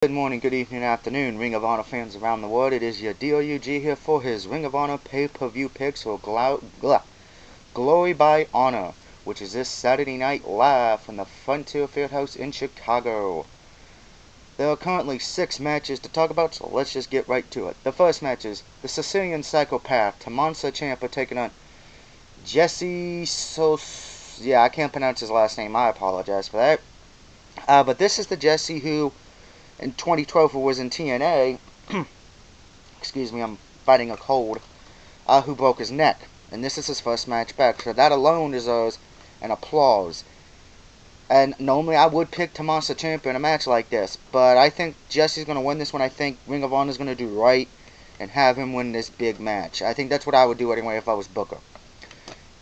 Good morning, good evening, afternoon, Ring of Honor fans around the world. It is your DOUG here for his Ring of Honor pay-per-view picks for Glory by Honor, which is this Saturday night live from the Frontier Fieldhouse in Chicago. There are currently 6 matches to talk about, so let's just get right to it. The first match is the Sicilian Psychopath, Tommaso Ciampa, taking on Jesse I can't pronounce his last name, I apologize for that. But this is the Jesse who in 2012 who was in TNA, excuse me, I'm fighting a cold, who broke his neck. And this is his first match back, so that alone deserves an applause. And normally I would pick Tommaso Ciampa in a match like this, but I think Jesse's going to win this one. I think Ring of Honor is going to do right and have him win this big match. I think that's what I would do anyway if I was Booker.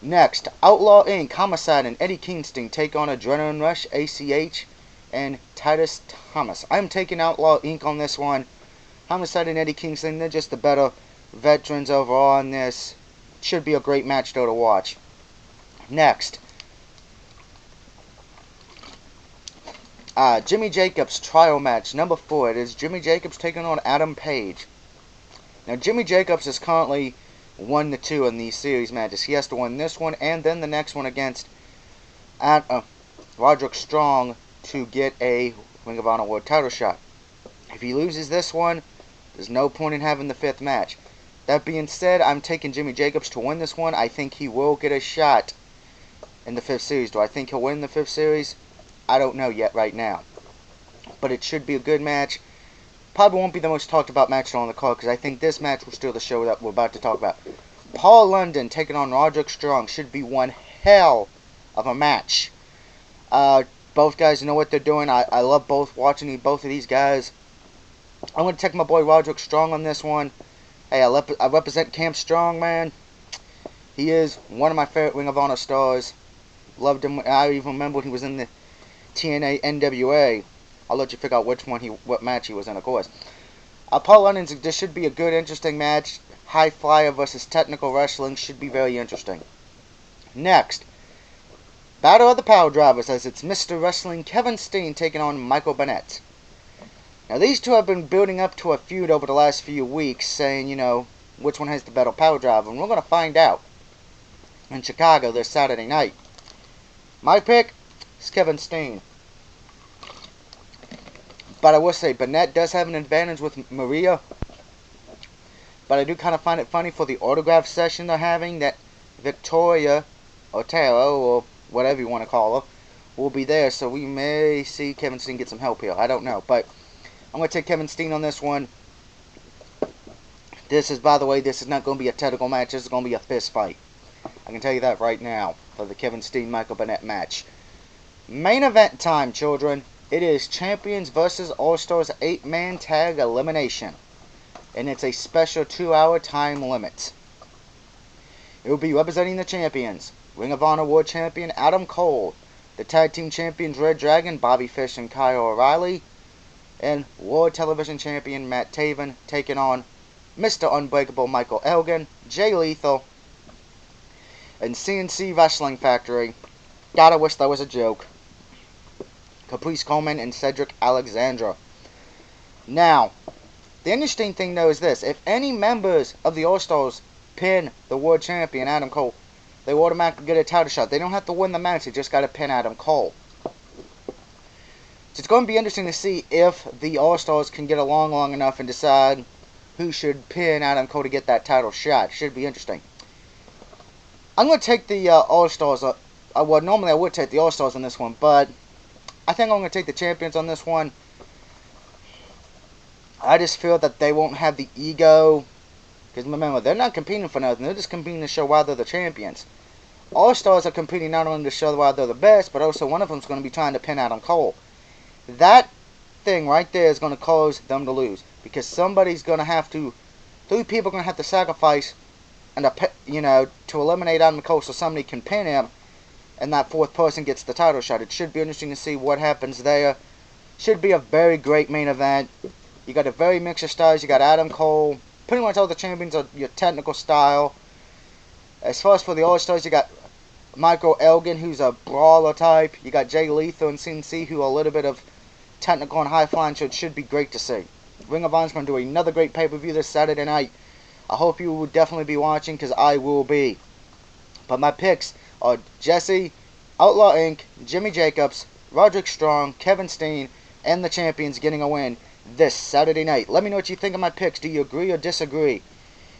Next, Outlaw Inc., Homicide, and Eddie Kingston take on Adrenaline Rush, ACH, and Titus Thomas. I'm taking Outlaw Inc. on this one. Homicide and Eddie Kingston, they're just the better veterans overall in this. Should be a great match though to watch. Next, Jimmy Jacobs trial match number 4. It is Jimmy Jacobs taking on Adam Page. Now Jimmy Jacobs is currently 1-2 in these series matches. He has to win this one and then the next one against Roderick Strong to get a Ring of Honor World title shot. If he loses this one, there's no point in having the 5th match. That being said, I'm taking Jimmy Jacobs to win this one. I think he will get a shot in the 5th series. Do I think he'll win the 5th series? I don't know yet right now. But it should be a good match. Probably won't be the most talked about match on the card because I think this match will steal the show that we're about to talk about. Paul London taking on Roderick Strong should be one hell of a match. Both guys know what they're doing. I love watching both of these guys. I'm going to take my boy Roderick Strong on this one. Hey, I represent Camp Strong, man. He is one of my favorite Ring of Honor stars. Loved him. I even remember when he was in the TNA NWA. I'll let you figure out what match he was in, of course. Paul London, this should be a good, interesting match. High flyer versus technical wrestling should be very interesting. Next, Battle of the Power Drivers, as it's Mr. Wrestling Kevin Steen taking on Michael Bennett. Now these two have been building up to a feud over the last few weeks, saying, which one has the better power driver, and we're going to find out in Chicago this Saturday night. My pick is Kevin Steen. But I will say, Bennett does have an advantage with Maria. But I do kind of find it funny for the autograph session they're having that Victoria Otero, or whatever you want to call her, will be there. So we may see Kevin Steen get some help here. I don't know. But I'm going to take Kevin Steen on this one. This is, by the way, this is not going to be a technical match. This is going to be a fist fight. I can tell you that right now for the Kevin Steen-Michael Bennett match. Main event time, children. It is Champions vs. All-Stars 8-man tag elimination. And it's a special 2-hour time limit. It will be representing the champions. Ring of Honor World Champion Adam Cole. The Tag Team Champions reDRagon, Bobby Fish and Kyle O'Reilly. And World Television Champion Matt Taven taking on Mr. Unbreakable Michael Elgin, Jay Lethal, and CNC Wrestling Factory. Gotta wish that was a joke. Caprice, Coleman, and Cedric Alexandra. Now, the interesting thing though is this. If any members of the All-Stars pin the World Champion Adam Cole, they will automatically get a title shot. They don't have to win the match. They just got to pin Adam Cole. So it's going to be interesting to see if the All-Stars can get along long enough and decide who should pin Adam Cole to get that title shot. Should be interesting. I'm going to take the All-Stars. Well, normally I would take the All-Stars on this one, but I think I'm going to take the champions on this one. I just feel that they won't have the ego. Because remember, they're not competing for nothing. They're just competing to show why they're the champions. All-Stars are competing not only to show why they're the best, but also one of them is going to be trying to pin Adam Cole. That thing right there is going to cause them to lose. Because somebody's going to have to... 3 people are going to have to sacrifice and to eliminate Adam Cole so somebody can pin him. And that 4th person gets the title shot. It should be interesting to see what happens there. Should be a very great main event. You got a very mix of styles. You got Adam Cole. Pretty much all the champions are your technical style. As far as for the All-Stars, you got Michael Elgin, who's a brawler type. You got Jay Lethal and CNC, who are a little bit of technical and high-flying, so it should be great to see. Ring of Honor's going to do another great pay-per-view this Saturday night. I hope you will definitely be watching, because I will be. But my picks are Jesse, Outlaw Inc., Jimmy Jacobs, Roderick Strong, Kevin Steen, and the champions getting a win this Saturday night. Let me know what you think of my picks. Do you agree or disagree?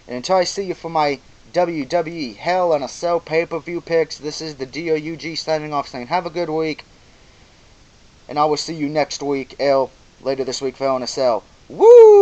And until I see you for my WWE Hell in a Cell pay-per-view picks, this is the DOUG signing off saying have a good week. And I will see you next week, later this week for Hell in a Cell. Woo!